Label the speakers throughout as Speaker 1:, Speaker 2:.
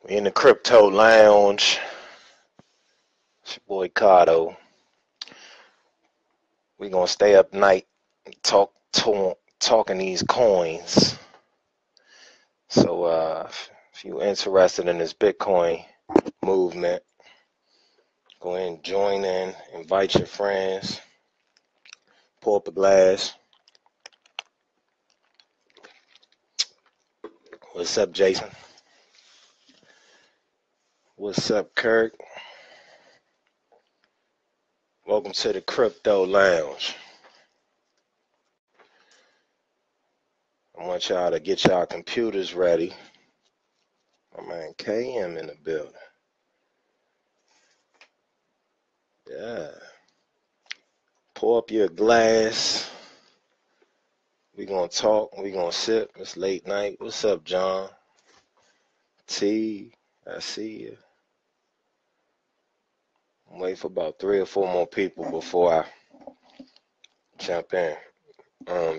Speaker 1: We in the crypto lounge. It's your boy Kato. We gonna stay up night talking these coins. So if you interested in this Bitcoin movement, go ahead and join in, invite your friends, pour up a glass. What's up, Jason? What's up, Kirk? Welcome to the crypto lounge. I want y'all to get y'all computers ready. My man KM in the building. Yeah. Pour up your glass. We gonna talk. We gonna sip. It's late night. What's up, John? T, I see you. I'm waiting for about 3 or 4 more people before I jump in.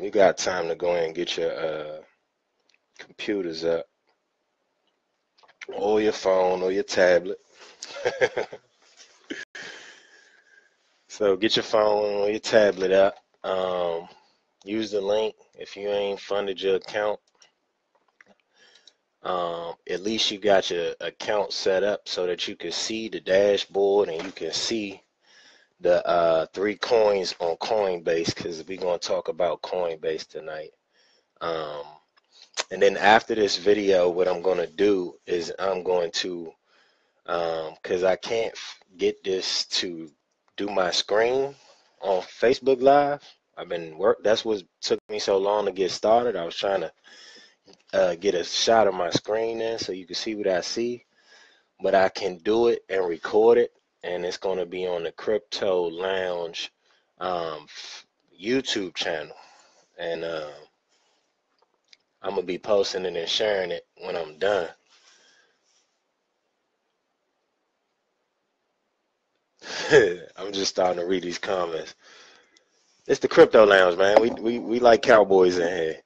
Speaker 1: You got time to go in and get your computers up, or your phone, or your tablet. So get your phone or your tablet up. Use the link if you ain't funded your account. At least you got your account set up so that you can see the dashboard and you can see the 3 coins on Coinbase, because we're going to talk about Coinbase tonight. And then after this video, what I'm going to do is I'm going to, because I can't get this to do my screen on Facebook Live. That's what took me so long to get started. I was trying to get a shot of my screen in so you can see what I see, but I can do it and record it, and it's going to be on the Crypto Lounge YouTube channel, and I'm gonna be posting it and sharing it when I'm done. I'm just starting to read these comments. It's the Crypto Lounge, man. We like cowboys in here.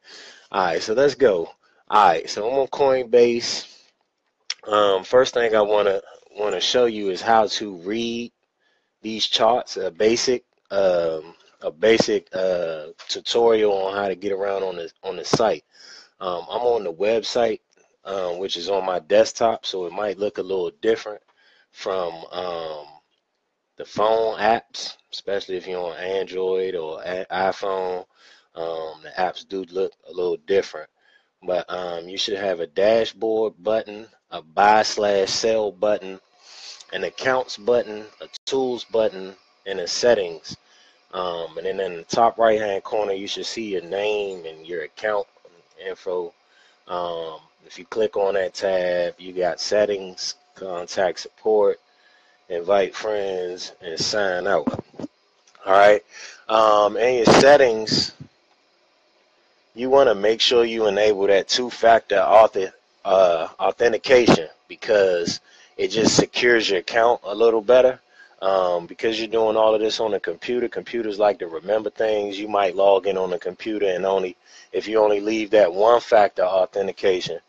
Speaker 1: All right, so let's go. All right, so I'm on Coinbase. First thing I want to show you is how to read these charts. A basic tutorial on how to get around on the site. I'm on the website, which is on my desktop, so it might look a little different from the phone apps, especially if you're on Android or iPhone. The apps do look a little different, but you should have a dashboard button, a buy/sell button, an accounts button, a tools button, and a settings. And then in the top right hand corner, you should see your name and your account info. If you click on that tab, you got settings, contact support, invite friends, and sign out. All right. In your settings, you want to make sure you enable that 2-factor authentication, because it just secures your account a little better. Because you're doing all of this on the computer, computers like to remember things. You might log in on the computer, and if you only leave that 1-factor authentication,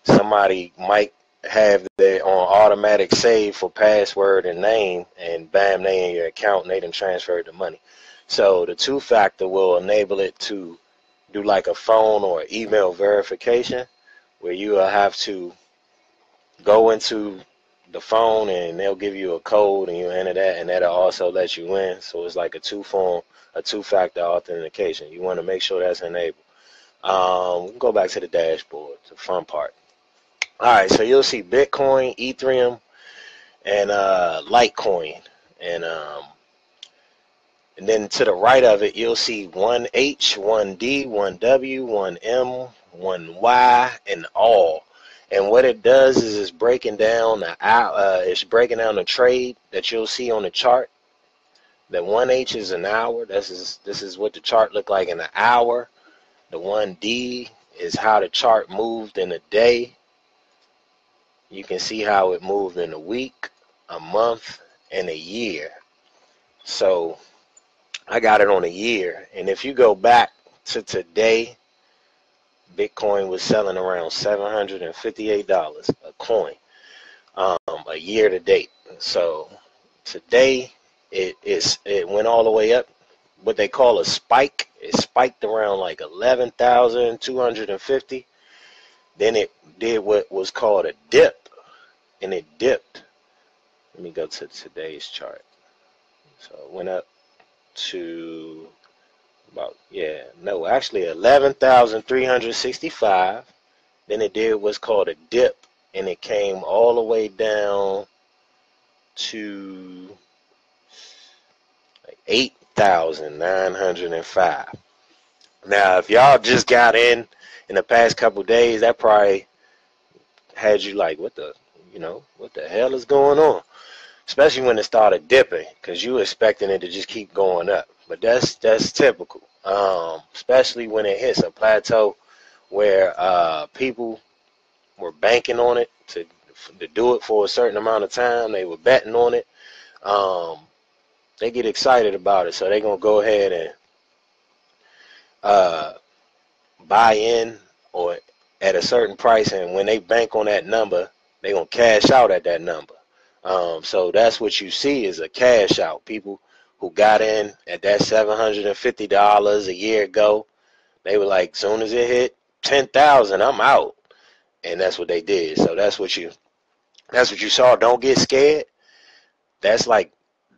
Speaker 1: somebody might have their on automatic save for password and name, and bam, they in your account and they done transferred the money. So the 2-factor will enable it to do like a phone or email verification, where you will have to go into the phone and they'll give you a code and you enter that, and that'll also let you in. So it's like a 2-factor authentication. You want to make sure that's enabled. We can go back to the dashboard, the fun part. All right, so you'll see Bitcoin, Ethereum, and Litecoin, and then to the right of it, you'll see 1H, 1D, 1W, 1M, 1Y, and all. And what it does is it's breaking down the trade that you'll see on the chart. The 1H is an hour. This is what the chart looked like in an hour. The 1D is how the chart moved in a day. You can see how it moved in a week, a month, and a year. So I got it on a year, and if you go back to today, Bitcoin was selling around $758 a coin. a year to date. So today it went all the way up, what they call a spike. It spiked around like 11,250. Then it did what was called a dip, and it dipped. Let me go to today's chart. So it went up to about, actually 11,365. Then it did what's called a dip, and it came all the way down to like 8,905. Now, if y'all just got in the past couple days, that probably had you like, what the hell is going on? Especially when it started dipping, because you were expecting it to just keep going up. But that's typical, especially when it hits a plateau where people were banking on it to do it for a certain amount of time. They were betting on it. They get excited about it, so they're going to go ahead and buy in or at a certain price, and when they bank on that number, they're going to cash out at that number. So that's what you see is a cash out. People who got in at that $750 a year ago, they were like, soon as it hit 10,000, I'm out. And that's what they did. So that's what you saw. Don't get scared. That's like,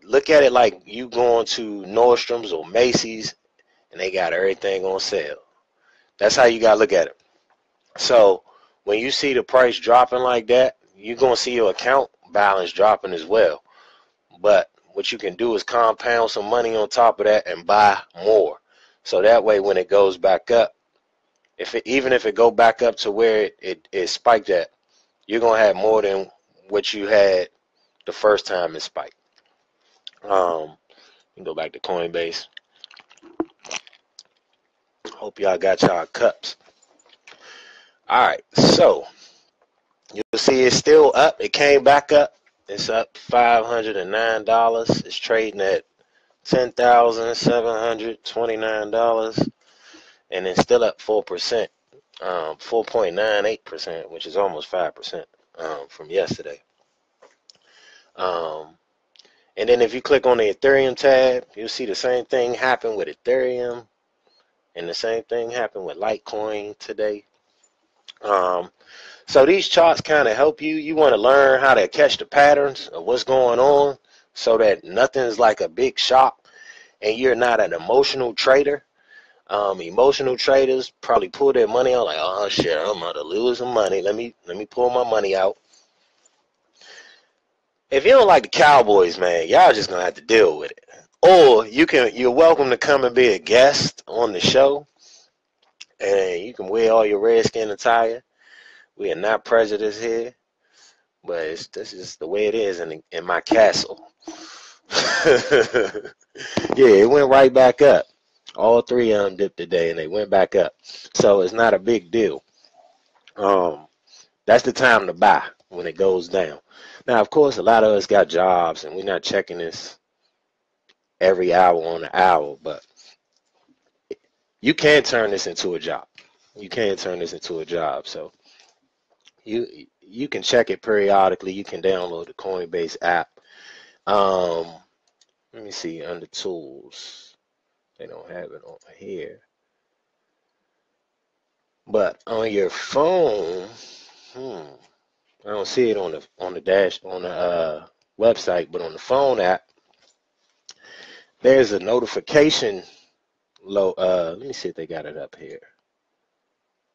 Speaker 1: look at it like you going to Nordstrom's or Macy's and they got everything on sale. That's how you got to look at it. So when you see the price dropping like that, you're going to see your account balance dropping as well. But what you can do is compound some money on top of that and buy more. So that way when it goes back up, even if it go back up to where it spiked at, you're going to have more than what you had the first time it spiked. Go back to Coinbase. Hope y'all got y'all cups. All right, so you'll see it's still up. It came back up. It's up $509. It's trading at $10,729, and it's still up 4%, 4.98%, which is almost 5% from yesterday. And then if you click on the Ethereum tab, you'll see the same thing happen with Ethereum, and the same thing happened with Litecoin today. So these charts kind of help you. You want to learn how to catch the patterns of what's going on so that nothing's like a big shock and you're not an emotional trader. Emotional traders probably pull their money out like, oh shit, I'm about to lose some money. Let me pull my money out. If you don't like the Cowboys, man, y'all just gonna have to deal with it. Or you're welcome to come and be a guest on the show, and you can wear all your Redskin attire. We are not prejudiced here, but this is the way it is in my castle. Yeah, it went right back up. All three of them dipped today, and they went back up. So it's not a big deal. That's the time to buy when it goes down. Now, of course, a lot of us got jobs, and we're not checking this every hour on the hour, but you can turn this into a job. You can turn this into a job. So you can check it periodically. You can download the Coinbase app. Let me see under tools. They don't have it on here. But on your phone, I don't see it on the website, but on the phone app, there's a notification. Let me see if they got it up here.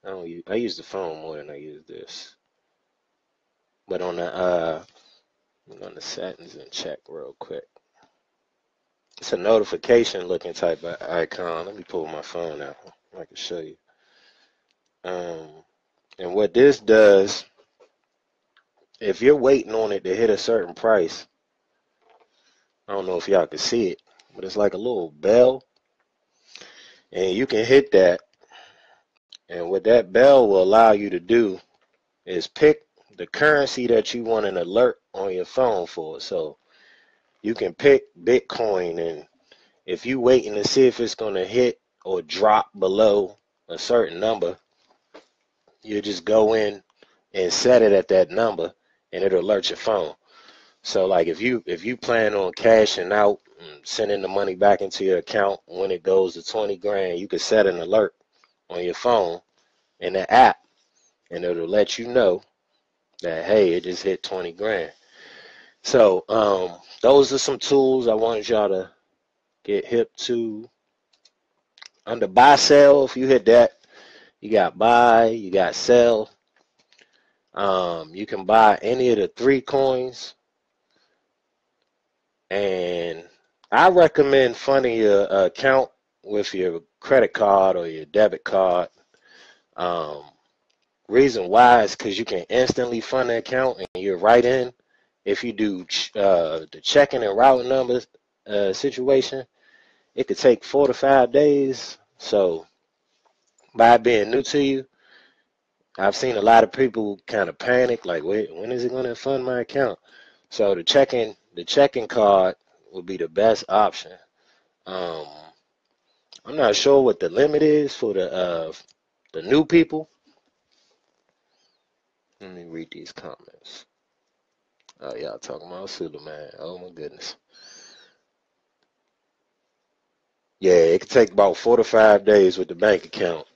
Speaker 1: I use the phone more than I use this. But on the settings and check real quick. It's a notification looking type of icon. Let me pull my phone out. I can show you. And what this does, if you're waiting on it to hit a certain price, I don't know if y'all can see it, but it's like a little bell. And you can hit that. And what that bell will allow you to do is pick the currency that you want an alert on your phone for. So you can pick Bitcoin, and if you're waiting to see if it's going to hit or drop below a certain number, you just go in and set it at that number, and it'll alert your phone. So like if you plan on cashing out and sending the money back into your account when it goes to 20 grand, you could set an alert on your phone in the app, and it'll let you know that, hey, it just hit 20 grand. So those are some tools I wanted y'all to get hip to. Under buy sell, if you hit that, you got buy, you got sell. You can buy any of the 3 coins, and I recommend funding your account with your credit card or your debit card. Reason why is because you can instantly fund the account and you're right in. If you do the checking and routing numbers situation, it could take 4 to 5 days. So by being new to you, I've seen a lot of people kind of panic, like, wait, when is it going to fund my account? So the checking card would be the best option. I'm not sure what the limit is for the new people. Let me read these comments. Oh, y'all talking about Sula, man. Oh my goodness. Yeah, it could take about 4 to 5 days with the bank account.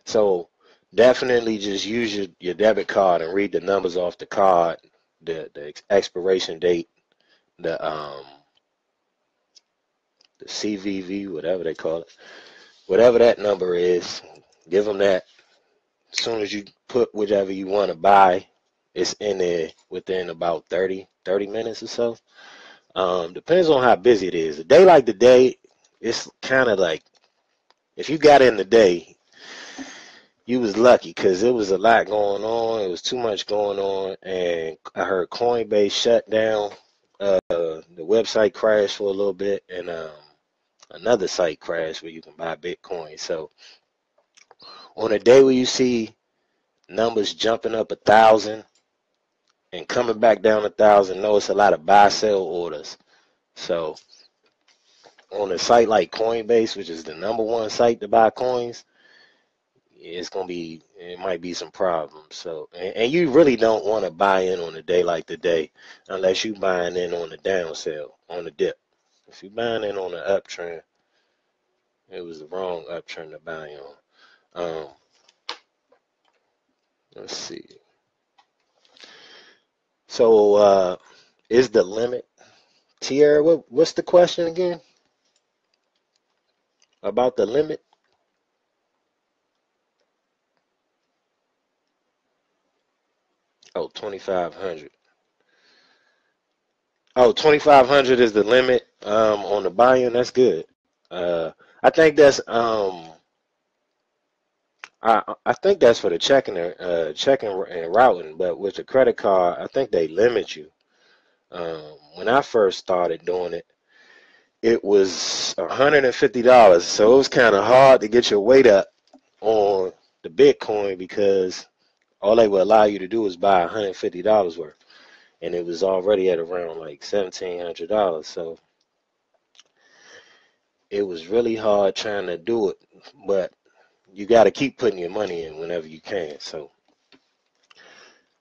Speaker 1: So definitely just use your debit card and read the numbers off the card, the expiration date, the CVV, whatever they call it, whatever that number is. Give them that. As soon as you put whichever you want to buy, it's in there within about 30 minutes or so. Depends on how busy it is. A day like today, it's kind of like, if you got in the day, you was lucky because it was a lot going on. It was too much going on, and I heard Coinbase shut down. The website crashed for a little bit, and another site crashed where you can buy Bitcoin. So on a day where you see numbers jumping up 1,000 and coming back down 1,000, no, it's a lot of buy sell orders. So on a site like Coinbase, which is the #1 site to buy coins, it might be some problems. So, and you really don't want to buy in on a day like today unless you buying in on the down sell, on the dip. If you buying in on the uptrend, it was the wrong uptrend to buy on. Let's see. So, is the limit, Tierra, what's the question again about the limit? Oh, 2,500. Oh, 2,500 is the limit on the buy-in. That's good. I think that's I think that's for the checking and routing. But with the credit card, I think they limit you. When I first started doing it, it was $150. So it was kind of hard to get your weight up on the Bitcoin because all they would allow you to do is buy $150 worth, and it was already at around like $1,700. So it was really hard trying to do it, but you got to keep putting your money in whenever you can. So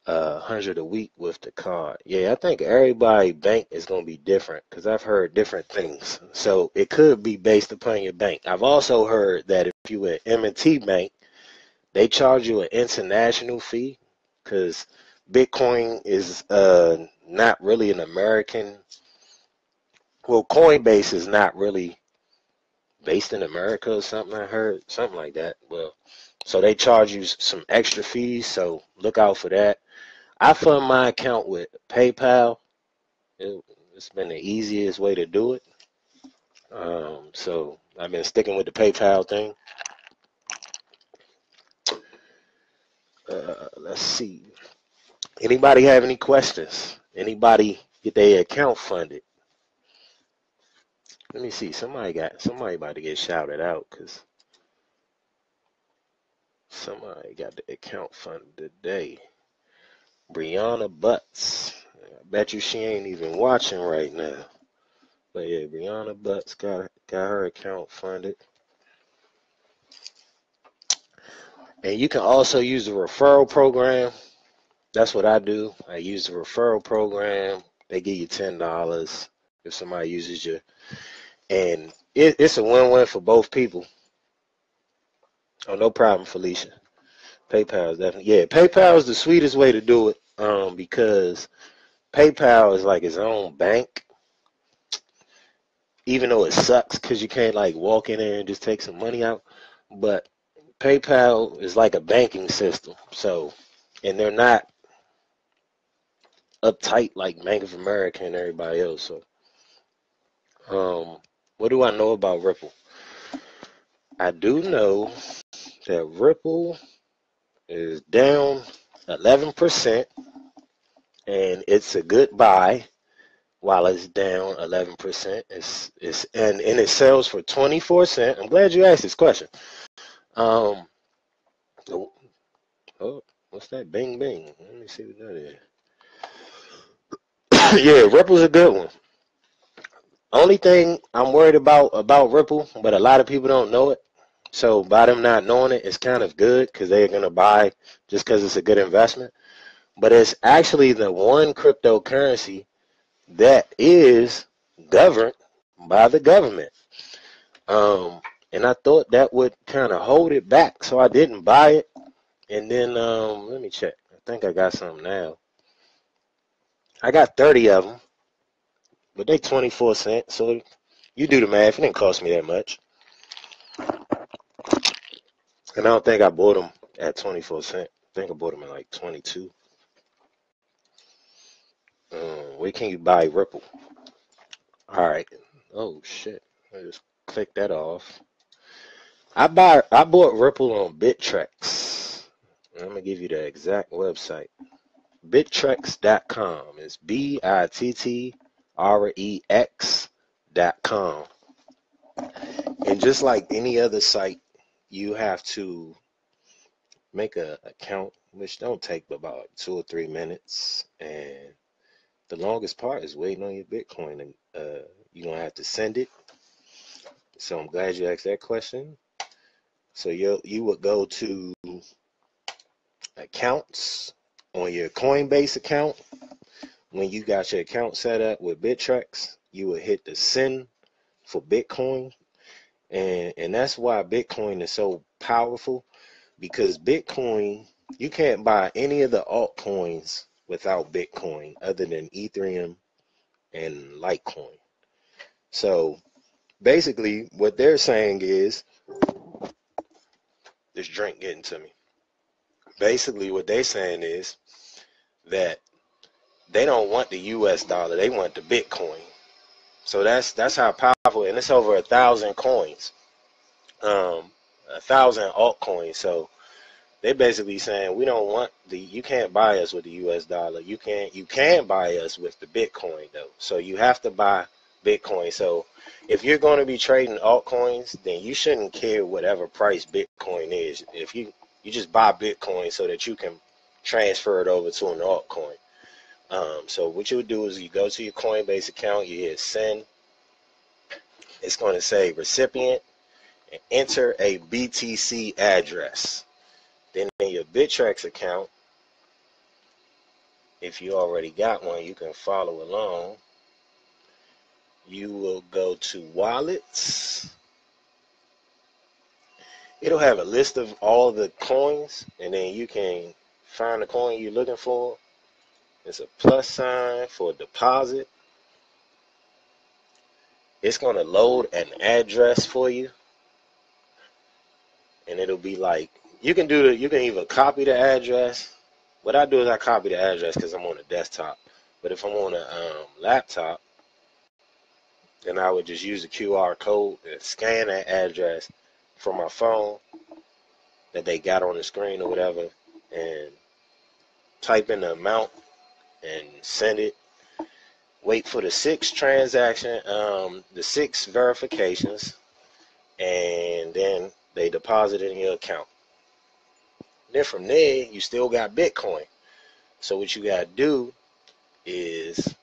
Speaker 1: 100 a week with the card. Yeah, I think everybody bank is going to be different because I've heard different things. So it could be based upon your bank. I've also heard that if you at M&T Bank, they charge you an international fee because Bitcoin is not really an American. Well, Coinbase is not really based in America or something. I heard something like that. Well, so they charge you some extra fees. So look out for that. I fund my account with PayPal. It's been the easiest way to do it. So I've been sticking with the PayPal thing. Let's see. Anybody have any questions? Anybody get their account funded? Let me see. Somebody about to get shouted out because somebody got the account funded today. Brianna Butts. I bet you she ain't even watching right now. But yeah, Brianna Butts got her account funded. And you can also use the referral program. That's what I do. I use the referral program. They give you $10 if somebody uses you. And it's a win-win for both people. Oh, no problem, Felicia. PayPal is definitely, yeah, PayPal is the sweetest way to do it, because PayPal is like its own bank, even though it sucks because you can't like walk in there and just take some money out. But PayPal is like a banking system. So, and they're not uptight like Bank of America and everybody else. So, what do I know about Ripple? I do know that Ripple is down 11%, and it's a good buy while it's down 11%. And it sells for 24 cents. I'm glad you asked this question. Um, oh, oh, what's that? Bing bing. Let me see what that is. Yeah, Ripple's a good one. Only thing I'm worried about Ripple, but a lot of people don't know it. So by them not knowing it, it's kind of good because they're gonna buy just because it's a good investment. But it's actually the one cryptocurrency that is governed by the government. And I thought that would kind of hold it back, so I didn't buy it. And then let me check. I think I got some now. I got 30 of them, but they 24 cents. So you do the math. It didn't cost me that much. And I don't think I bought them at 24 cents. I think I bought them at like 22. Where can you buy Ripple? All right. Oh shit. I just clicked that off. I bought Ripple on Bittrex. I'm gonna give you the exact website. Bittrex.com. It's Bittrex.com. And just like any other site, you have to make an account, which don't take about 2 or 3 minutes. And the longest part is waiting on your Bitcoin. And you're gonna have to send it. So I'm glad you asked that question. So you would go to accounts on your Coinbase account. When you got your account set up with Bittrex, you would hit the send for Bitcoin. And that's why Bitcoin is so powerful, because Bitcoin, you can't buy any of the altcoins without Bitcoin other than Ethereum and Litecoin. So basically what they're saying is, this drink getting to me. Basically what they're saying is that they don't want the US dollar, they want the Bitcoin. So that's how powerful, and it's over 1,000 coins, 1,000 altcoins. So they basically saying we don't want you can't buy us with the US dollar. You can buy us with the Bitcoin though. So you have to buy Bitcoin. So if you're going to be trading altcoins, then you shouldn't care whatever price Bitcoin is. If you just buy Bitcoin so that you can transfer it over to an altcoin. So what you would do is you go to your Coinbase account, you hit send. It's going to say recipient and enter a BTC address. Then in your Bittrex account, if you already got one, you can follow along. You will go to wallets. It'll have a list of all the coins, and then you can find the coin you're looking for. It's a plus sign for deposit. It's going to load an address for you, and it'll be like, you can either copy the address. What I do is I copy the address because I'm on a desktop. But if I'm on a laptop, then I would just use the QR code and scan that address from my phone that they got on the screen or whatever, and type in the amount and send it. Wait for the 6 verifications, and then they deposit it in your account. Then from there, you still got Bitcoin. So what you got to do is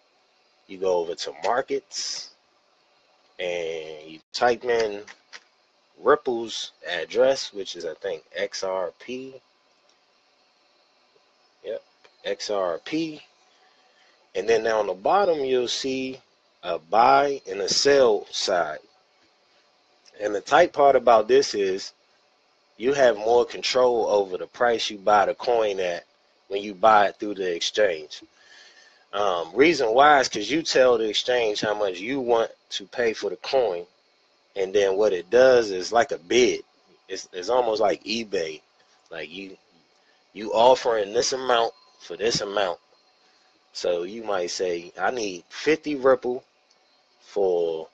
Speaker 1: you go over to markets and you type in Ripple's address, which is I think XRP. Yep, XRP. And then down the bottom you'll see a buy and a sell side. And the tight part about this is you have more control over the price you buy the coin at when you buy it through the exchange. Reason why is because you tell the exchange how much you want to pay for the coin, and then what it does is like a bid. It's almost like eBay. Like you offering this amount for this amount. So you might say, I need 50 Ripple for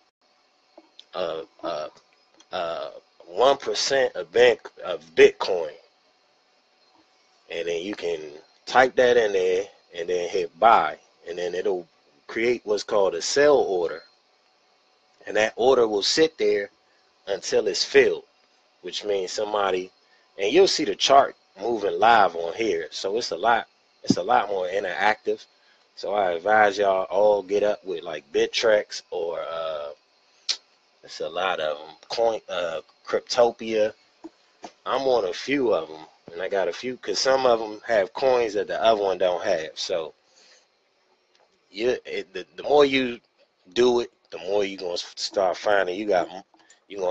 Speaker 1: 1% of Bitcoin, and then you can type that in there and then hit buy, and then it'll create what's called a sell order, and that order will sit there until it's filled, which means somebody, and you'll see the chart moving live on here, so it's a lot more interactive. So I advise y'all all get up with like Bittrex or it's a lot of them, Cryptopia. I'm on a few of them, and I got a few because some of them have coins that the other one don't have. So the more you do it, the more you're gonna start finding you're gonna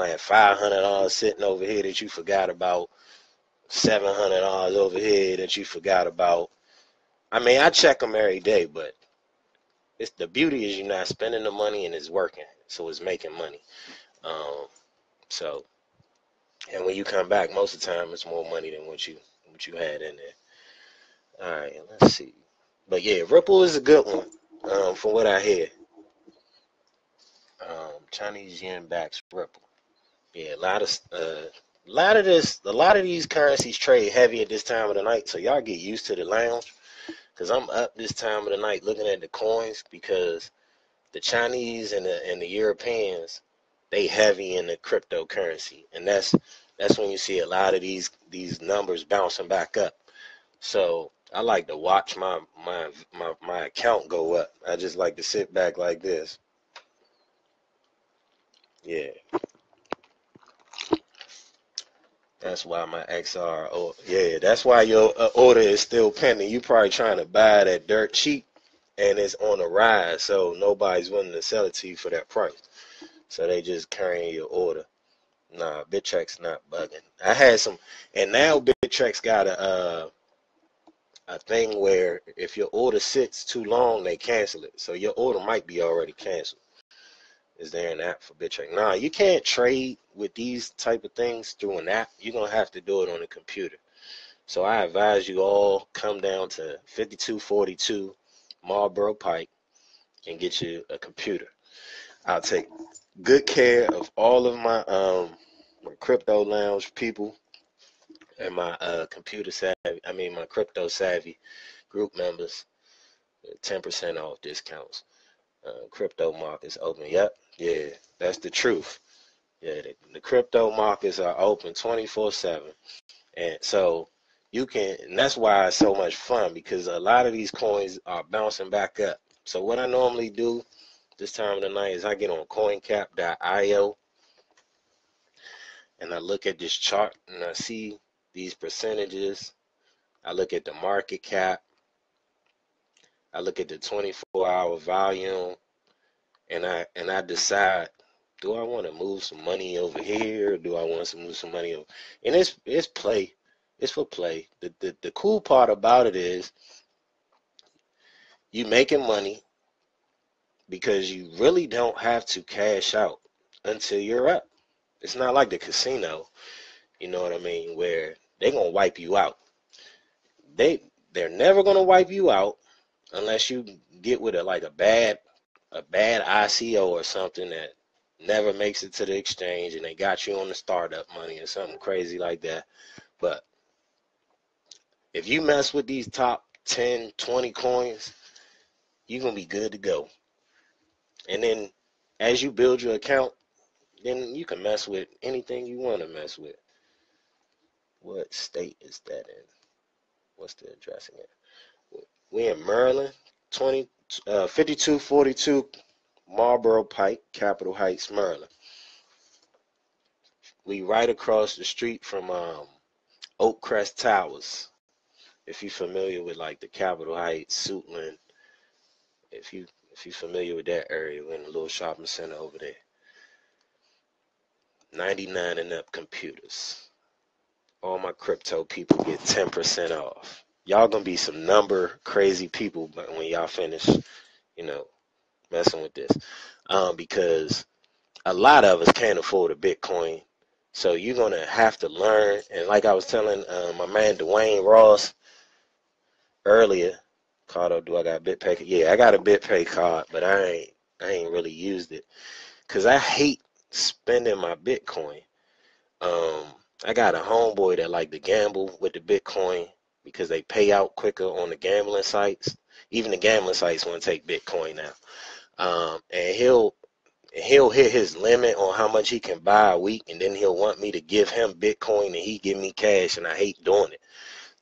Speaker 1: have $500 sitting over here that you forgot about, $700 over here that you forgot about. I mean, I check them every day, but it's the beauty is you're not spending the money and it's working, so it's making money. So, and when you come back, most of the time it's more money than what you had in there. All right, let's see. But yeah, Ripple is a good one, from what I hear. Chinese yen backs Ripple. Yeah, a lot of these currencies trade heavy at this time of the night, so y'all get used to the lounge. Cause I'm up this time of the night looking at the coins because the Chinese and the Europeans, they heavy in the cryptocurrency, and that's when you see a lot of these numbers bouncing back up. So I like to watch my account go up. I just like to sit back like this. Yeah, that's why my XR. Oh yeah, that's why your order is still pending. You probably trying to buy that dirt cheap, and it's on the rise, so nobody's willing to sell it to you for that price. So they just carrying your order. Nah, Bittrex not bugging. I had some, and now Bittrex got a thing where if your order sits too long, they cancel it. So your order might be already canceled. Is there an app for Bittrex? Nah, you can't trade with these type of things through an app. You're gonna have to do it on a computer. So I advise you all come down to 5242 Marlboro Pike and get you a computer. I'll take good care of all of my crypto lounge people and my my crypto savvy group members. 10% off discounts. Crypto markets open. Yep, yeah, that's the truth. Yeah, the crypto markets are open 24/7, and so you can. And that's why it's so much fun because a lot of these coins are bouncing back up. So what I normally do this time of the night is I get on CoinCap.io and I look at this chart and I see these percentages. I look at the market cap. I look at the 24-hour volume, and I decide, do I want to move some money over here? Or do I want to move some money over? And it's play. It's for play. The cool part about it is you making money because you really don't have to cash out until you're up. It's not like the casino, you know what I mean, where they're gonna wipe you out. They're never gonna wipe you out unless you get with a bad ICO or something that never makes it to the exchange and they got you on the startup money or something crazy like that. But if you mess with these top 10, 20 coins, you're gonna be good to go. And then as you build your account, then you can mess with anything you want to mess with. What state is that in? What's the address again? We in Maryland, 5242 Marlboro Pike, Capitol Heights, Maryland. we right across the street from Oak Crest Towers. If you're familiar with like the Capitol Heights, Suitland, if you're familiar with that area, we're in a little shopping center over there. 99 and up computers. All my crypto people get 10% off. Y'all gonna be some number crazy people when y'all finish, you know, messing with this. Because a lot of us can't afford a Bitcoin. So you're gonna have to learn. And like I was telling my man Dwayne Ross earlier, Cardo, do I got a BitPay? Yeah, I got a BitPay card, but I ain't really used it because I hate spending my Bitcoin. I got a homeboy that like to gamble with the Bitcoin because they pay out quicker on the gambling sites. Even the gambling sites want to take Bitcoin now. And he'll hit his limit on how much he can buy a week, and then he'll want me to give him Bitcoin and he give me cash, and I hate doing it.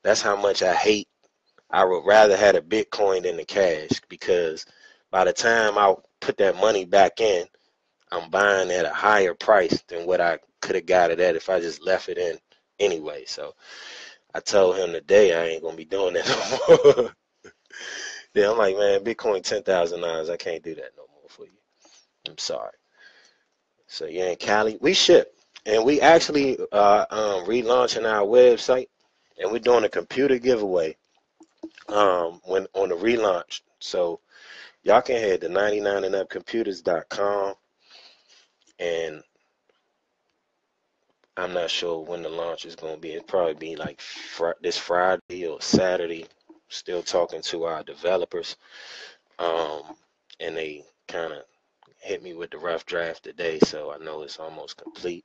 Speaker 1: That's how much I hate. I would rather have a Bitcoin than the cash, because by the time I put that money back in, I'm buying at a higher price than what I could have got it at if I just left it in anyway. So I told him today I ain't gonna be doing that no more. Yeah, I'm like, man, Bitcoin $10,000. I can't do that no more for you. I'm sorry. So yeah, in Cali, we ship, and we actually relaunching our website, and we're doing a computer giveaway when on the relaunch. So y'all can head to 99andupcomputers.com, and I'm not sure when the launch is going to be. It'll probably be like this Friday or Saturday. Still talking to our developers, and they kind of hit me with the rough draft today, so I know it's almost complete.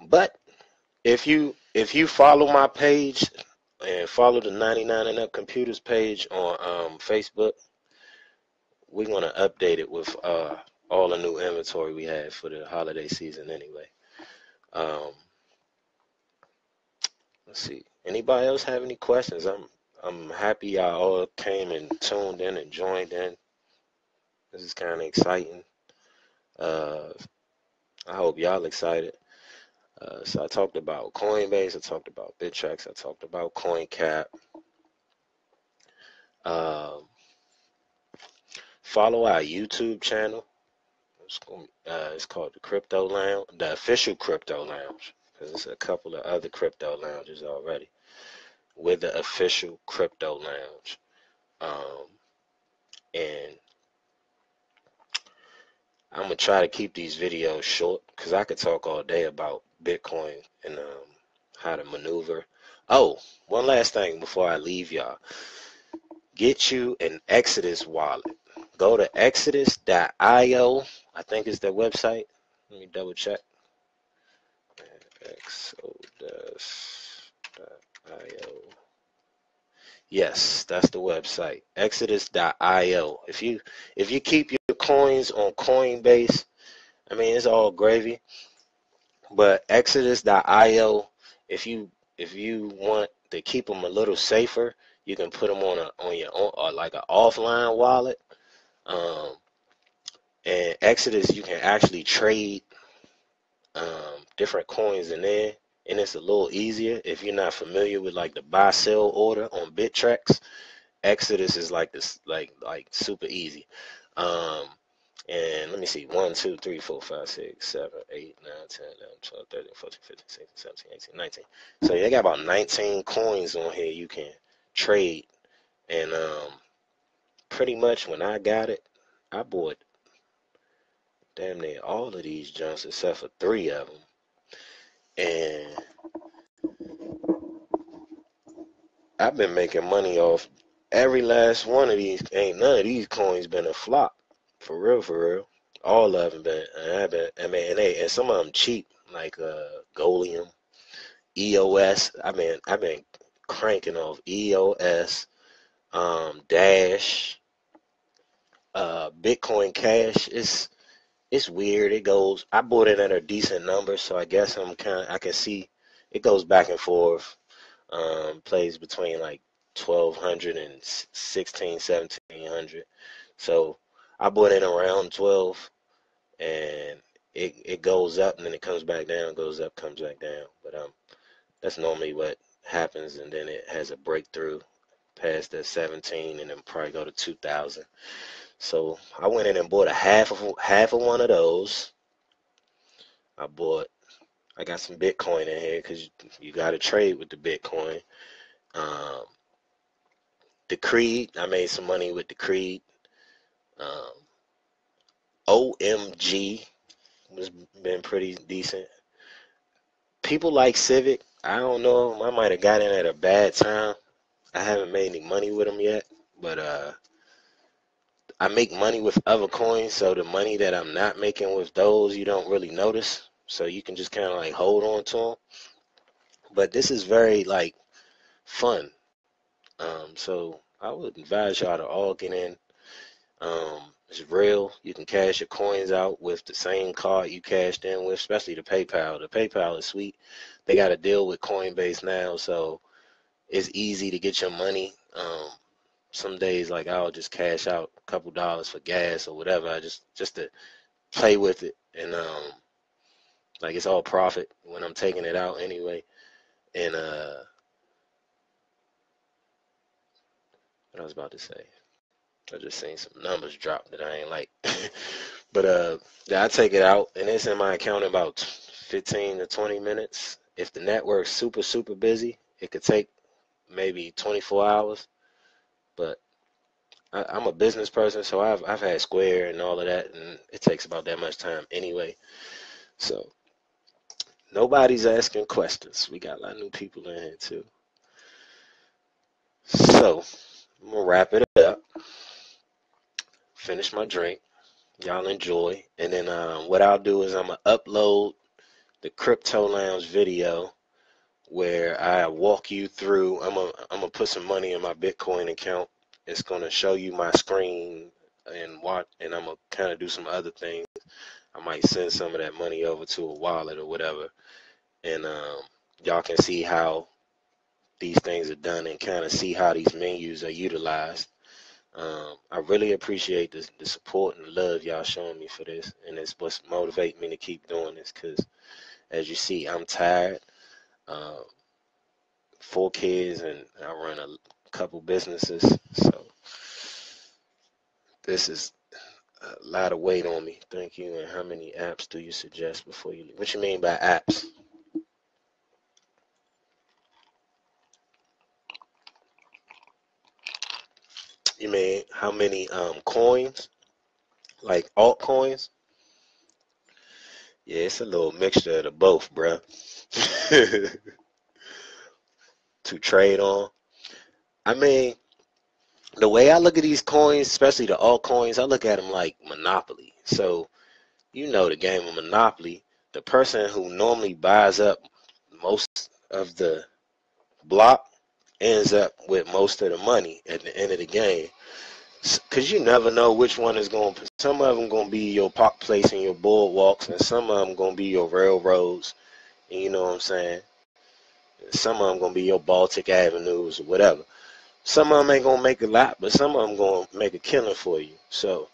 Speaker 1: But if you follow my page and follow the 99 and Up Computers page on Facebook, we're going to update it with all the new inventory we have for the holiday season anyway. Let's see. Anybody else have any questions? I'm happy y'all all came and tuned in and joined in. This is kind of exciting. I hope y'all excited. So I talked about Coinbase, I talked about Bittrex, I talked about CoinCap. Follow our YouTube channel. It's called the Crypto Lounge, the official Crypto Lounge, because there's a couple of other crypto lounges already. With the official Crypto Lounge, and I'm gonna try to keep these videos short because I could talk all day about Bitcoin and how to maneuver. Oh, one last thing before I leave y'all. Get you an Exodus wallet. Go to exodus.io. I think it's their website. Let me double check. Exodus.io. Yes, that's the website. Exodus.io. If you keep your coins on Coinbase, I mean it's all gravy. But Exodus.io, if you want to keep them a little safer, you can put them on your own, or like an offline wallet. And Exodus, you can actually trade different coins in there, and it's a little easier if you're not familiar with like the buy sell order on Bittrex. Exodus is like this, like super easy. And let me see, 1, 2, 3, 4, 5, 6, 7, 8, 9, 10, 11, 12, 13, 14, 15, 16, 17, 18, 19. So they got about 19 coins on here you can trade. And pretty much when I got it, I bought damn near all of these jumps except for 3 of them. And I've been making money off every last one of these. Ain't none of these coins been a flop. For real, for real. All of them been. And some of them cheap, like Golium, EOS. I've been cranking off EOS, Dash, Bitcoin Cash. It's weird. It goes. I bought it at a decent number, so I guess I can see it goes back and forth. Plays between like 1,200 and 1,700. So I bought it around 12, and it goes up and then it comes back down, goes up, comes back down. But that's normally what happens, and then it has a breakthrough past that 17 and then probably go to 2,000. So I went in and bought a half of one of those. I got some Bitcoin in here because you got to trade with the Bitcoin. Um, the Creed, I made some money with the Creed. Um, OMG has been pretty decent. People like Civic. I don't know. I might have got in at a bad time. I haven't made any money with them yet, but I make money with other coins, so the money that I'm not making with those, you don't really notice. So you can just kind of like hold on to them. But this is very like fun. So I would advise y'all to all get in. It's real. You can cash your coins out with the same card you cashed in with, especially the PayPal. The PayPal is sweet. They got a deal with Coinbase now, so it's easy to get your money. Some days, like I'll just cash out a couple dollars for gas or whatever. I just to play with it, and like it's all profit when I'm taking it out anyway. And what I was about to say. I just seen some numbers drop that I ain't like. But yeah, I take it out and it's in my account in about 15 to 20 minutes. If the network's super busy, it could take maybe 24 hours. But I'm a business person, so I've had Square and all of that, and it takes about that much time anyway. So nobody's asking questions. We got a lot of new people in here too. So I'm gonna wrap it up. Finish my drink. Y'all enjoy, and then what I'll do is I'm gonna upload the Crypto Lounge video where I walk you through. I'm gonna put some money in my Bitcoin account. It's gonna show you my screen and watch, and I'm gonna kind of do some other things. I might send some of that money over to a wallet or whatever, and y'all can see how these things are done and kind of see how these menus are utilized. I really appreciate the support and the love y'all showing me for this, and it's what's motivating me to keep doing this, because as you see, I'm tired. 4 kids, and I run a couple businesses, so this is a lot of weight on me. Thank you. And how many apps do you suggest before you leave? What you mean by apps? You mean how many coins, like altcoins? Yeah, it's a little mixture of the both, bruh. To trade on. I mean, the way I look at these coins, especially the altcoins, I look at them like Monopoly. So, you know the game of Monopoly. The person who normally buys up most of the block ends up with most of the money at the end of the game. Because you never know which one is going to, some of them going to be your park place and your boardwalks, and some of them going to be your railroads, and you know what I'm saying? Some of them going to be your Baltic Avenues or whatever. Some of them ain't going to make a lot, but some of them going to make a killing for you. So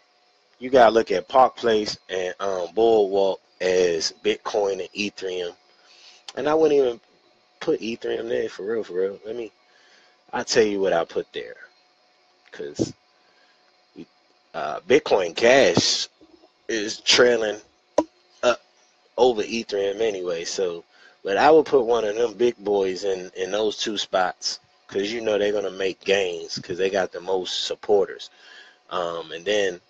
Speaker 1: you got to look at Park Place and Boardwalk as Bitcoin and Ethereum. And I wouldn't even put Ethereum there, for real, for real. I'll tell you what I put there. Because Bitcoin Cash is trailing up over Ethereum anyway. So, but I would put one of them big boys in those two spots. Because you know they're going to make gains because they got the most supporters. And then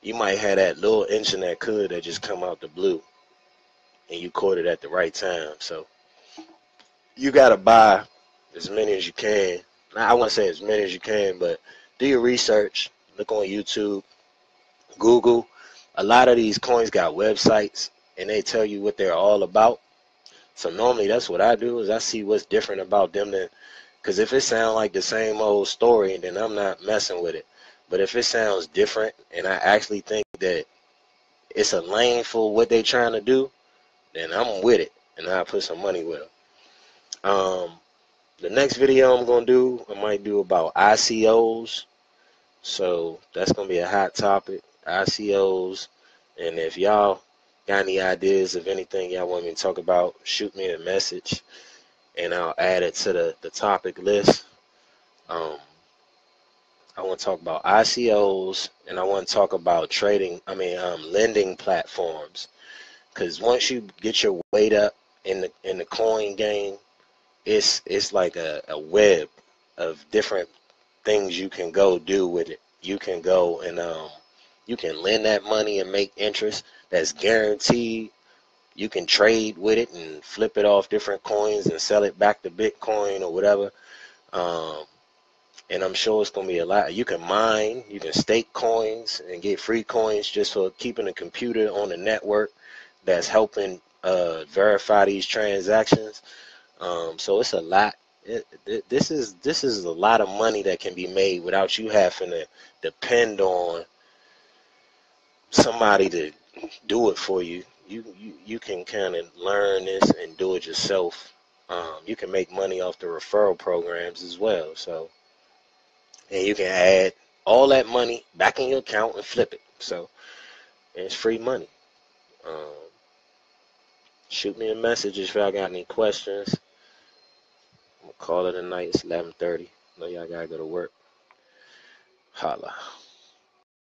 Speaker 1: you might have that little internet could that just come out the blue, and you caught it at the right time. So you gotta buy as many as you can. Now, I want to say as many as you can, but do your research. Look on YouTube, Google. A lot of these coins got websites, and they tell you what they're all about. So normally that's what I do, is I see what's different about them. Because if it sounds like the same old story, then I'm not messing with it. But if it sounds different, and I actually think that it's a lane for what they're trying to do, then I'm with it, and I'll put some money with them. The next video I'm going to do, I might do about ICOs. So that's going to be a hot topic, ICOs. And if y'all Got any ideas of anything y'all want me to talk about? Shoot me a message, and I'll add it to the topic list. Um, I want to talk about ICOs, and I want to talk about lending platforms. Because once you get your weight up in the coin game, it's like a web of different things you can go do with it. You can go and you can lend that money and make interest that's guaranteed. You can trade with it and flip it off different coins and sell it back to Bitcoin or whatever. Um, and I'm sure it's gonna be a lot. You can mine, you can stake coins and get free coins just for keeping a computer on the network that's helping verify these transactions. So it's a lot. This is a lot of money that can be made without you having to depend on somebody to do it for you. You can kind of learn this and do it yourself. You can make money off the referral programs as well. So, and you can add all that money back in your account and flip it. So, and it's free money. Um, Shoot me a message if y'all got any questions. I'm gonna call it a night. It's 11:30. Know y'all gotta go to work. Holla.